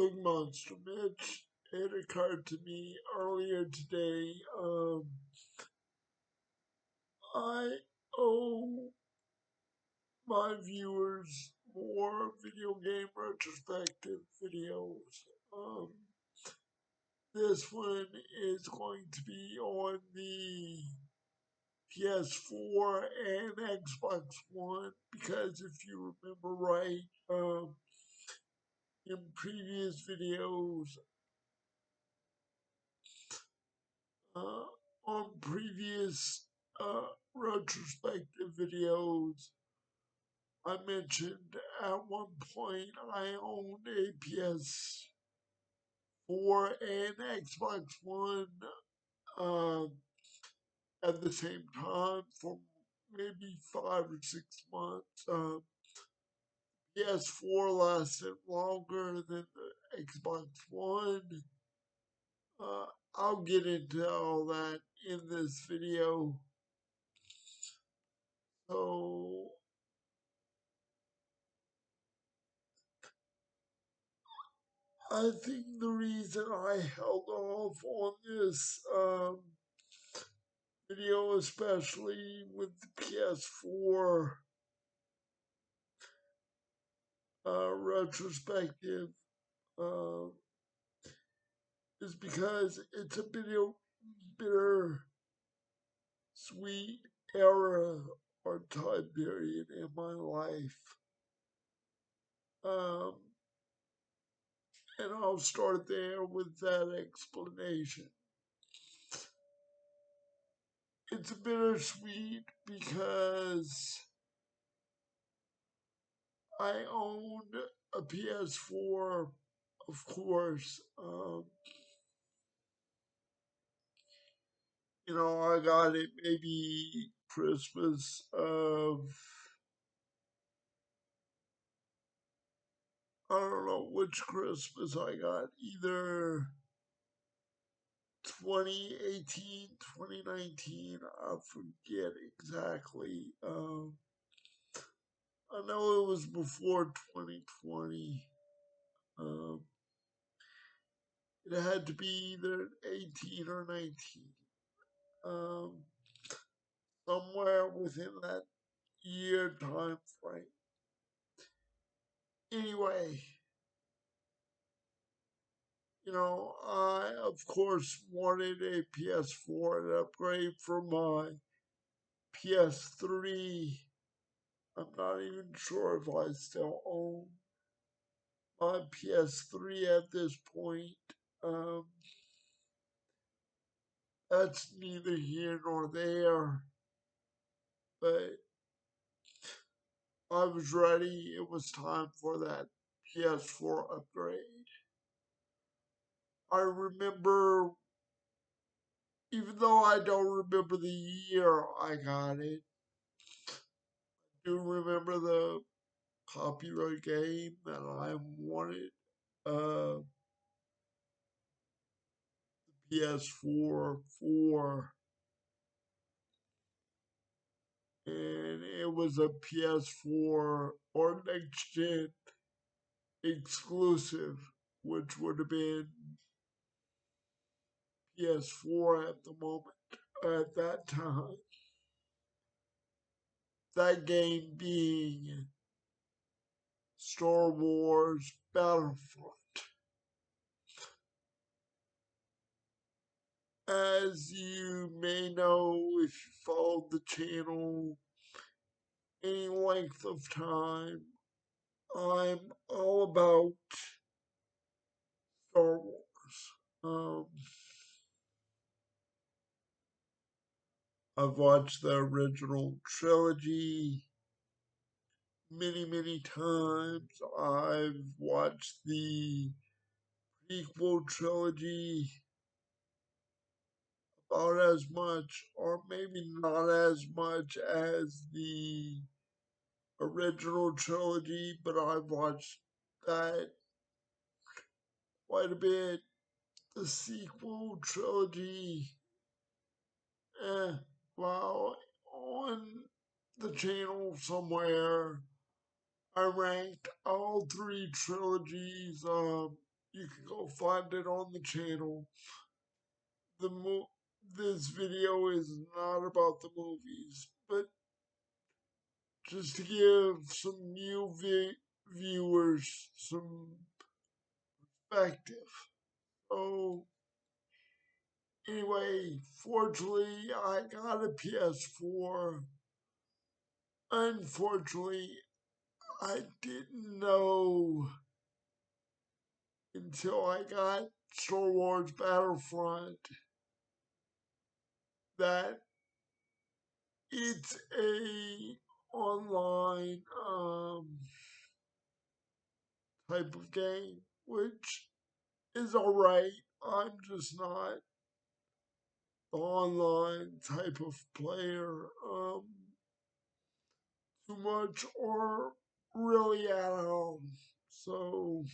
Big Monster Mitch. It occurred to me earlier today. I owe my viewers more video game retrospective videos. Um, this one is going to be on the PS4 and Xbox One because if you remember right, in previous videos, uh, on previous retrospective videos, I mentioned at one point I owned a PS4 and Xbox One uh, at the same time for maybe 5 or 6 months. PS4 lasted longer than the Xbox One. Uh, I'll get into all that in this video. So I think the reason I held off on this video, especially with the PS4 retrospective, uh, is because it's a bitter sweet era or time period in my life. Um, and I'll start there with that explanation. It's bittersweet because I owned a PS4, of course. I got it maybe Christmas of, I don't know which Christmas I got, either 2018, 2019, I forget exactly. I know it was before 2020. Um, it had to be either 18 or 19. Um, somewhere within that year time frame. Anyway, I of course wanted a PS4 and upgrade from my PS3. I'm not even sure if I still own my PS3 at this point. Um, that's neither here nor there, but I was ready. It was time for that PS4 upgrade. I remember, even though I don't remember the year I got it, I do remember the popular game that I wanted. Uh, PS4 for, and it was a PS4 or next gen exclusive, which would have been PS4 at the moment, at that time. That game being Star Wars Battlefront. As you may know if you followed the channel any length of time, I'm all about Star Wars. Um, I've watched the original trilogy many, many times. I've watched the prequel trilogy about as much, or maybe not as much as the original trilogy, but I've watched that quite a bit. The sequel trilogy, well, on the channel somewhere, I ranked all three trilogies You can go find it on the channel. The this video is not about the movies, but just to give some new viewers some perspective. So anyway, fortunately, I got a PS4. Unfortunately, I didn't know until I got Star Wars Battlefront that it's a online type of game, which is alright. I'm just not the online type of player too much or really at home. So,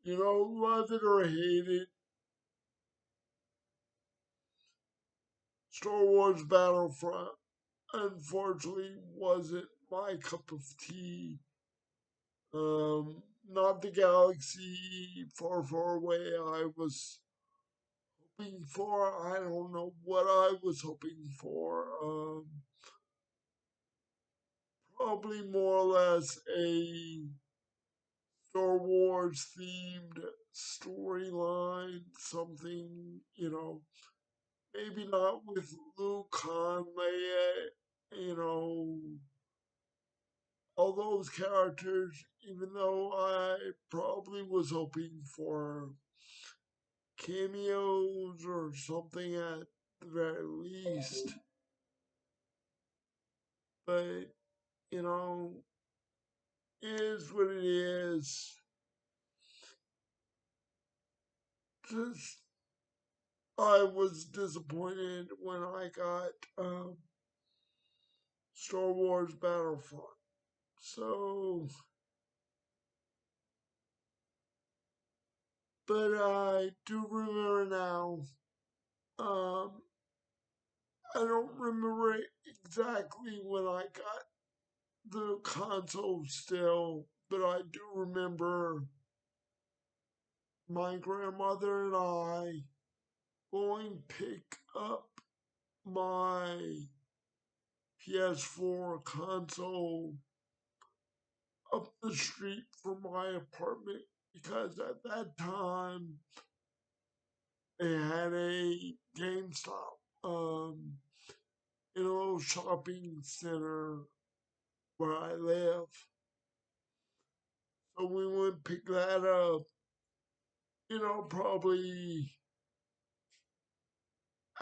love it or hate it, Star Wars Battlefront unfortunately wasn't my cup of tea. Not the galaxy far, far away I was hoping for. I don't know what I was hoping for. Probably more or less a Star Wars themed storyline, something, maybe not with Luke, Han, Leia, you know, all those characters, even though I probably was hoping for cameos or something at the very least. But, you know, is what it is. Just, I was disappointed when I got Star Wars Battlefront. So, but I do remember now. Um, I don't remember exactly when I got the console still, but I do remember my grandmother and I going pick up my PS4 console up the street from my apartment because at that time they had a GameStop in a little shopping center where I live. So we went pick that up, probably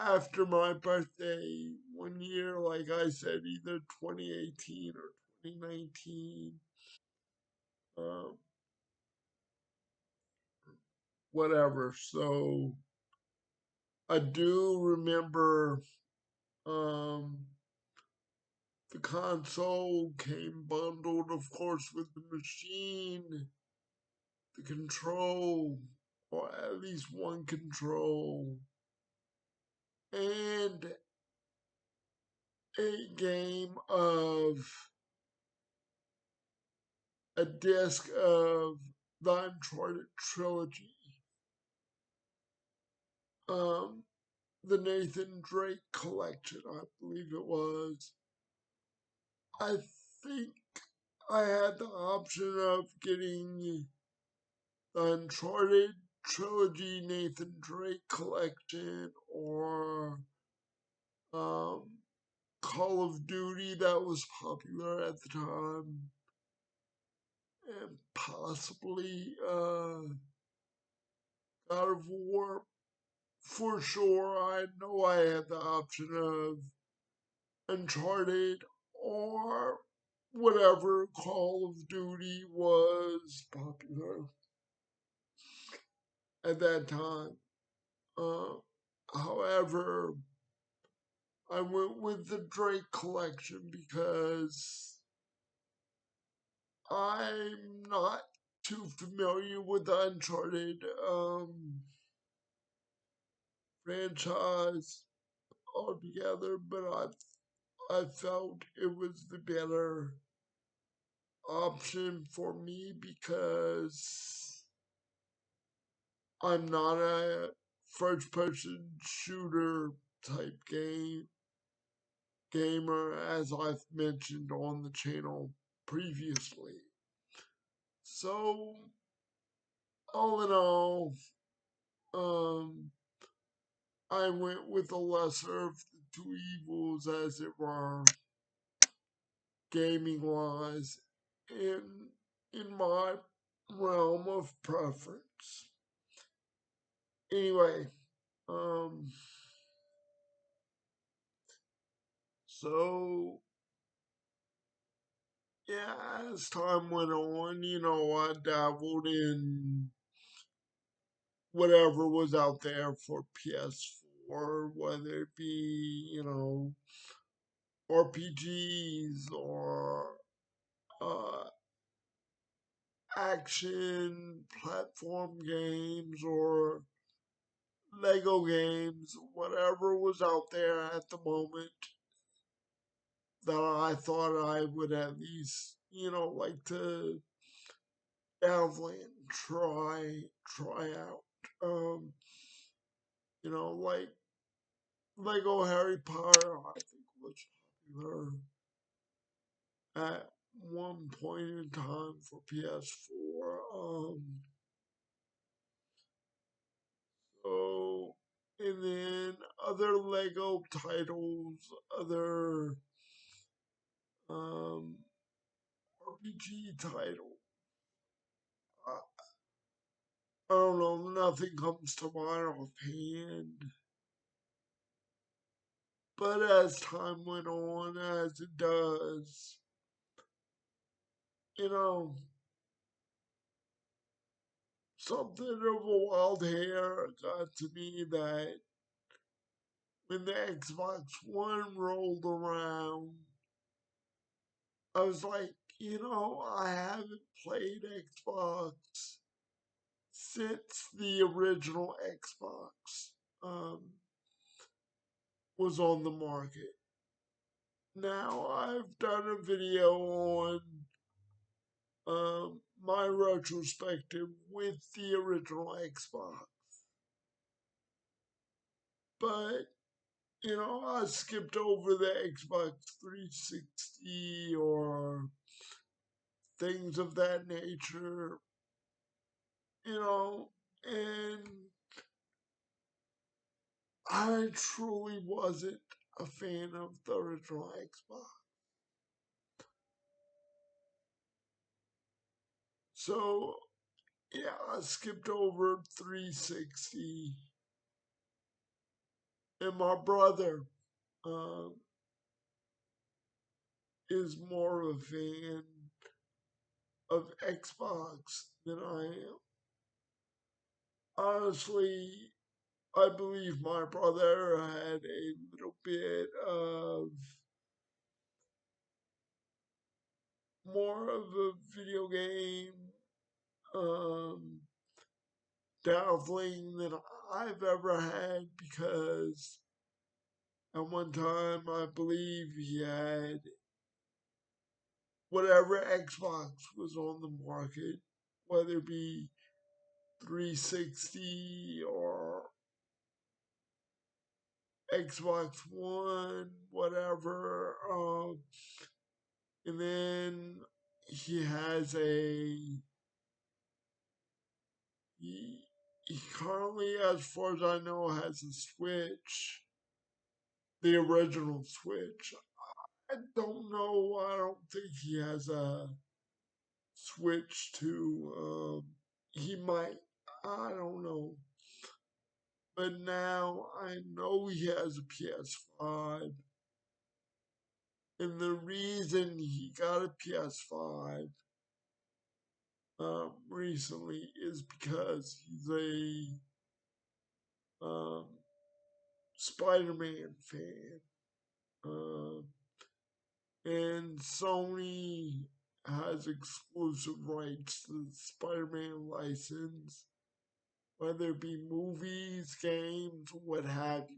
after my birthday one year, like I said, either 2018 or 2019. Um, Whatever. So I do remember um, the console came bundled, of course, with the machine, the control, or at least one control, and a game of a disc of the Uncharted trilogy. Um, the Nathan Drake collection, I believe it was. I think I had the option of getting the Uncharted trilogy Nathan Drake collection or um, Call of Duty that was popular at the time, and possibly God of War. For sure, I know I had the option of Uncharted or whatever Call of Duty was popular at that time. Uh, However, I went with the Drake collection because I'm not too familiar with the Uncharted franchise altogether, but I felt it was the better option for me because I'm not a first person shooter type gamer, as I've mentioned on the channel previously. So all in all, um I went with the lesser of the two evils, as it were, gaming wise, in my realm of preference. Anyway, um, so yeah, as time went on, I dabbled in whatever was out there for PS4, whether it be, RPGs or uh, action platform games or Lego games, whatever was out there at the moment that I thought I would at least, like to dabble in, try out. Um, like Lego Harry Potter, I think was popular at one point in time for PS4. So, and then other Lego titles, other um, RPG titles. I don't know, nothing comes to mind offhand. But as time went on, as it does, you know, something of a wild hair got to me that when the Xbox One rolled around, I was like, I haven't played Xbox since the original Xbox was on the market. Now, I've done a video on my retrospective with the original Xbox, but I skipped over the Xbox 360 or things of that nature, and I truly wasn't a fan of the original Xbox. So, yeah, I skipped over 360, and my brother um, is more of a fan of Xbox than I am. Honestly, I believe my brother had a little bit of more of a video game um, dabbling than I've ever had, because at one time I believe he had whatever Xbox was on the market, whether it be 360 or Xbox One, whatever. And then he has he currently, as far as I know, has a Switch, the original Switch. I don't know. I don't think he has a Switch 2. He might. I don't know. But now I know he has a PS5. And the reason he got a PS5 recently is because he's a Spider-Man fan. Uh, and Sony has exclusive rights to the Spider-Man license, whether it be movies, games, what have you.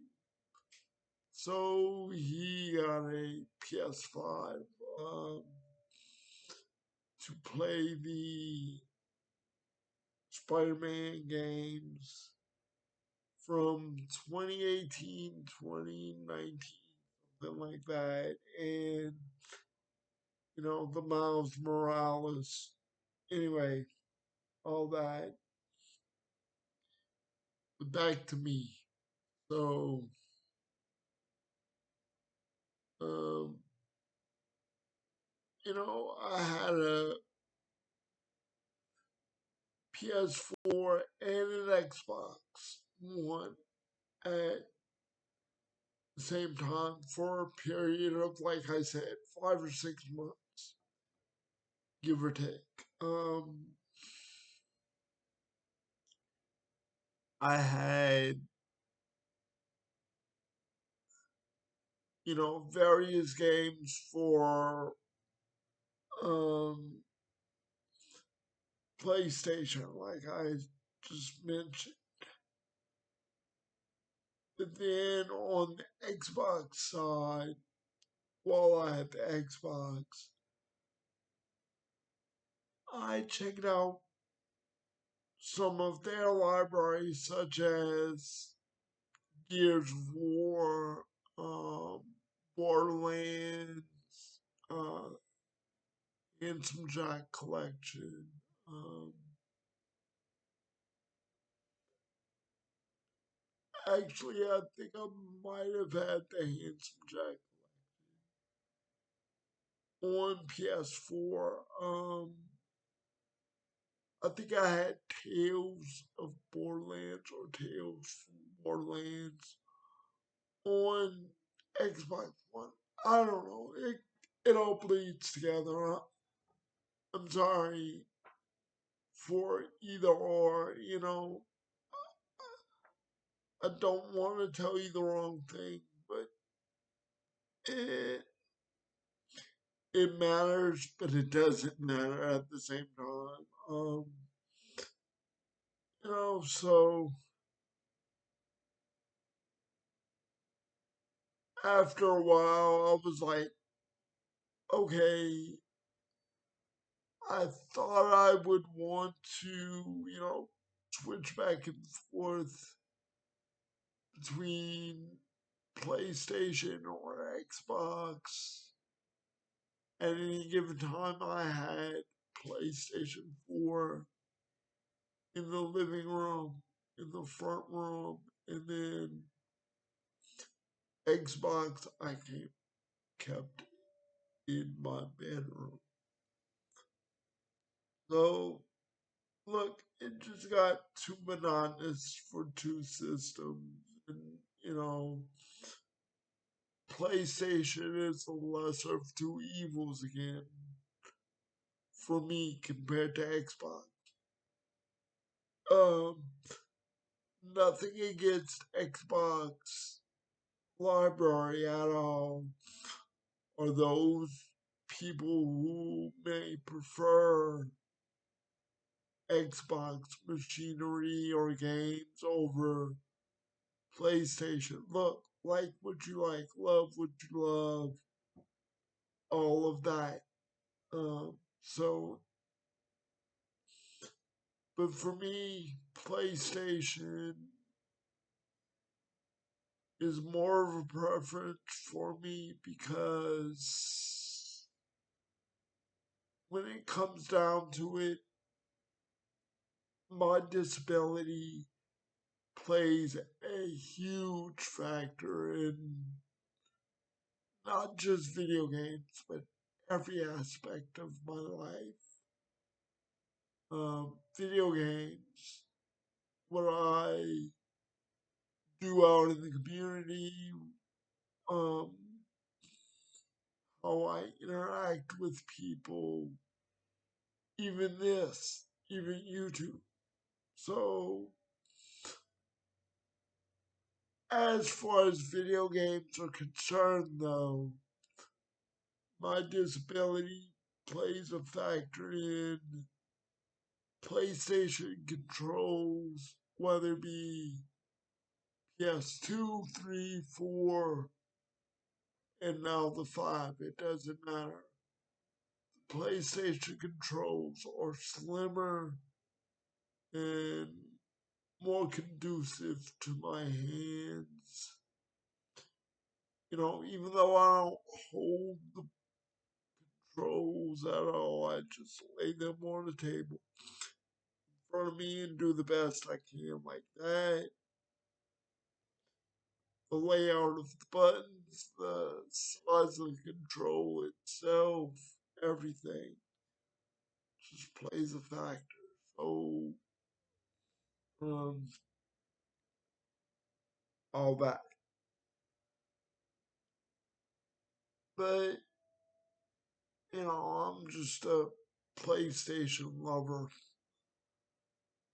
So he got a PS5 um, to play the Spider-Man games from 2018, 2019, something like that. And, the Miles Morales. Anyway, all that. But back to me. So, um, I had a PS4 and an Xbox One at the same time for a period of, like I said, 5 or 6 months, give or take. I had, various games for um, PlayStation, like I just mentioned. But then on the Xbox side, while I had the Xbox, I checked out some of their libraries, such as Gears of War, um, Borderlands, uh, and some Jack Collection. Um, Actually, I think I might have had the Handsome Jack on PS4. I think I had Tales of Borderlands or Tales from Borderlands on Xbox One. I don't know. It all bleeds together. I'm sorry for either or. I don't want to tell you the wrong thing, but it it matters, but it doesn't matter at the same time. So after a while, I was like, okay, I thought I would want to, switch back and forth between PlayStation or Xbox. At any given time, I had PlayStation 4 in the living room, in the front room, and then Xbox I kept in my bedroom. So, look, it just got too monotonous for two systems. And, you know, PlayStation is the lesser of two evils again for me compared to Xbox. Um, Nothing against Xbox library at all, or those people who may prefer Xbox machinery or games over PlayStation. Look, like what you like, love what you love, all of that. So, but for me, PlayStation is more of a preference for me because when it comes down to it, my disability plays a huge factor in not just video games, but every aspect of my life. Video games, what I do out in the community, um, how I interact with people, even this, even YouTube. So, as far as video games are concerned, though, my disability plays a factor in PlayStation controls, whether it be PS2, 3, 4, and now the 5. It doesn't matter. PlayStation controls are slimmer and more conducive to my hands. Even though I don't hold the controls at all, I just lay them on the table in front of me and do the best I can like that. The layout of the buttons, the size of the control itself, everything just plays a factor. So, um, all that. But, I'm just a PlayStation lover.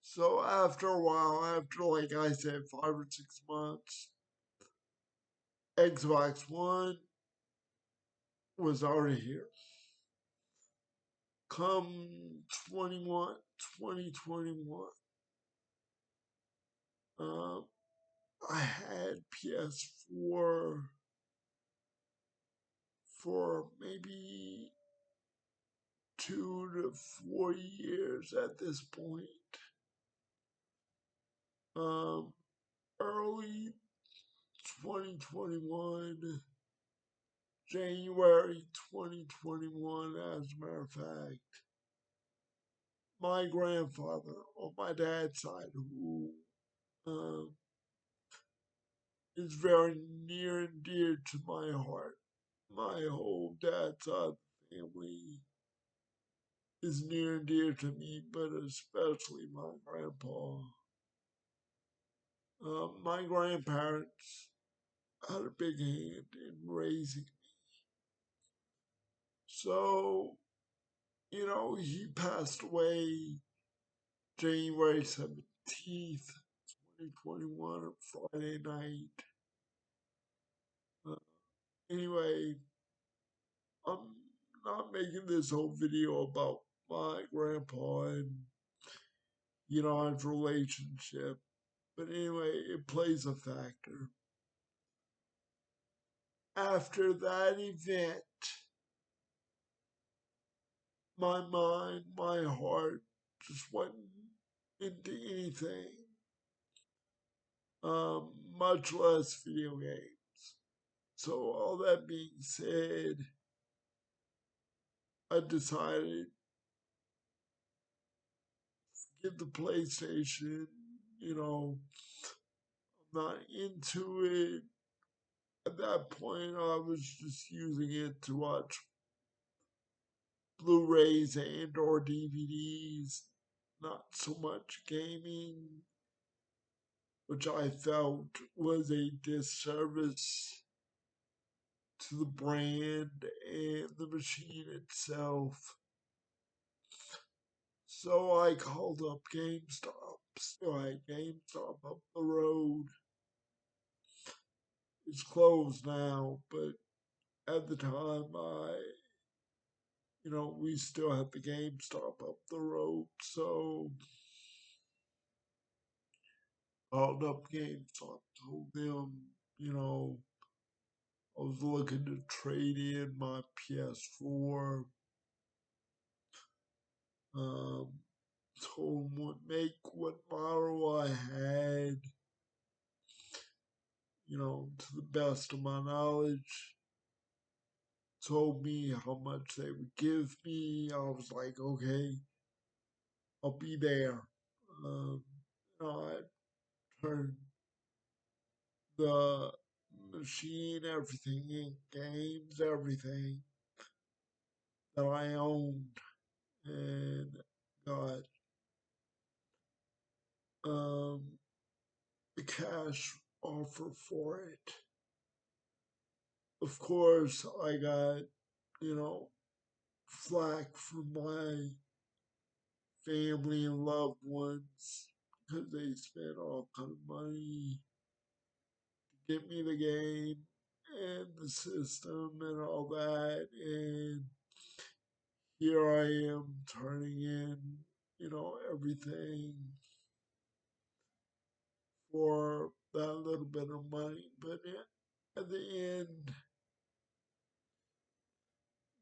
So after a while, after like I said, 5 or 6 months, Xbox One was already here. Come 2021, um, I had PS4 for maybe 2 to 4 years at this point. Um, Early 2021, January 2021, as a matter of fact, my grandfather on my dad's side, who um, is very near and dear to my heart. My whole dad's side of the family is near and dear to me, but especially my grandpa. My grandparents had a big hand in raising me. So, he passed away January 17th, 2021, on Friday night. Uh, anyway, I'm not making this whole video about my grandpa and, our relationship. But anyway, it plays a factor. After that event, my mind, my heart just went into anything, much less video games. So, all that being said, I decided to get the PlayStation. I'm not into it. At that point, I was just using it to watch Blu-rays and or DVDs, not so much gaming, which I felt was a disservice to the brand and the machine itself. So I called up GameStop. Still had GameStop up the road. It's closed now, but at the time we still had the GameStop up the road. So called up GameStop, told them, I was looking to trade in my PS4. Um, Told them what make, what model I had, to the best of my knowledge. Told me how much they would give me. I was like, okay, I'll be there. Um, I turned the machine, everything in, games, everything that I owned, and got um, a cash offer for it. Of course, I got, flack from my family and loved ones because they spent all kind of money to get me the game and the system and all that. And here I am turning in, everything for that little bit of money. But at the end,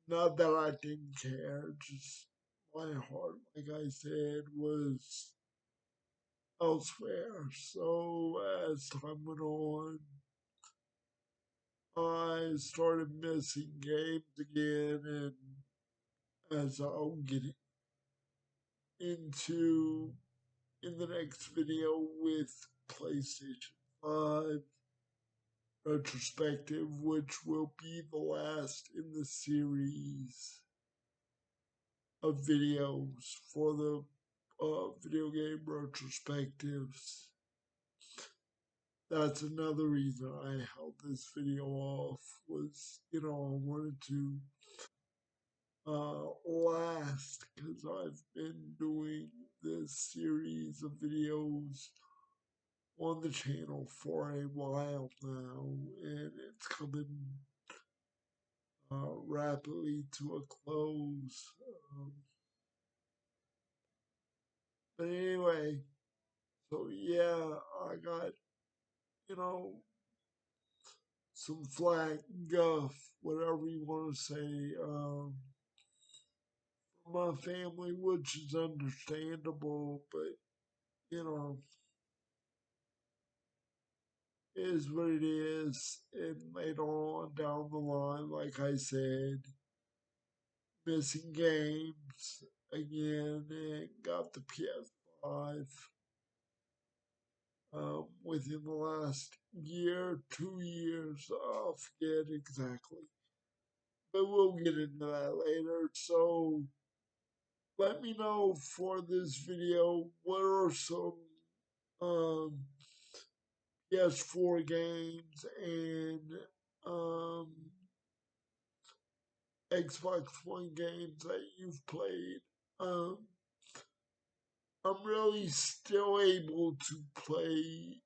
not that I didn't care, just my heart, like I said, was elsewhere. So as time went on, I started missing games again, and as I'll get into in the next video with PlayStation 5 Retrospective, which will be the last in the series of videos for the video game retrospectives. That's another reason I held this video off was, I wanted to last because I've been doing this series of videos on the channel for a while now, and it's coming rapidly to a close. Um, but anyway, so yeah, I got, you know, some flack, guff, whatever you want to say, from my family, which is understandable, but, you know, is what it is. And later on down the line, like I said, missing games again and got the PS5 within the last year, 2 years. I forget exactly. But we'll get into that later. So let me know for this video what are some um, PS4 games and um, Xbox One games that you've played. Um, I'm really still able to play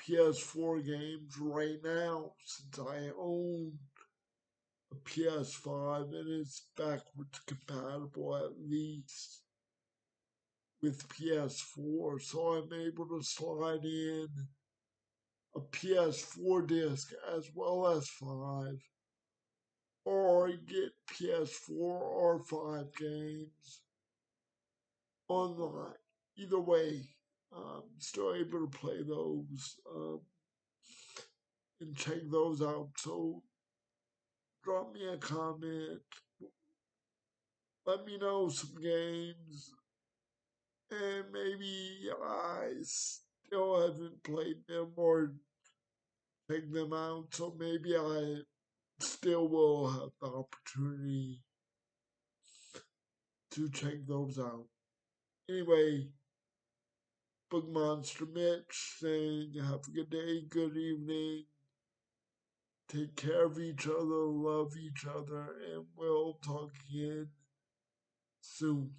PS4 games right now since I own a PS5 and it's backwards compatible at least with PS4, so I'm able to slide in a PS4 disc as well as 5, or get PS4 or 5 games online. Either way, I'm still able to play those and check those out. So drop me a comment, let me know some games, and maybe I still haven't played them or checked them out, so maybe I still will have the opportunity to check those out. Anyway, Book Monster Mitch saying, have a good day, good evening, take care of each other, love each other, and we'll talk again soon.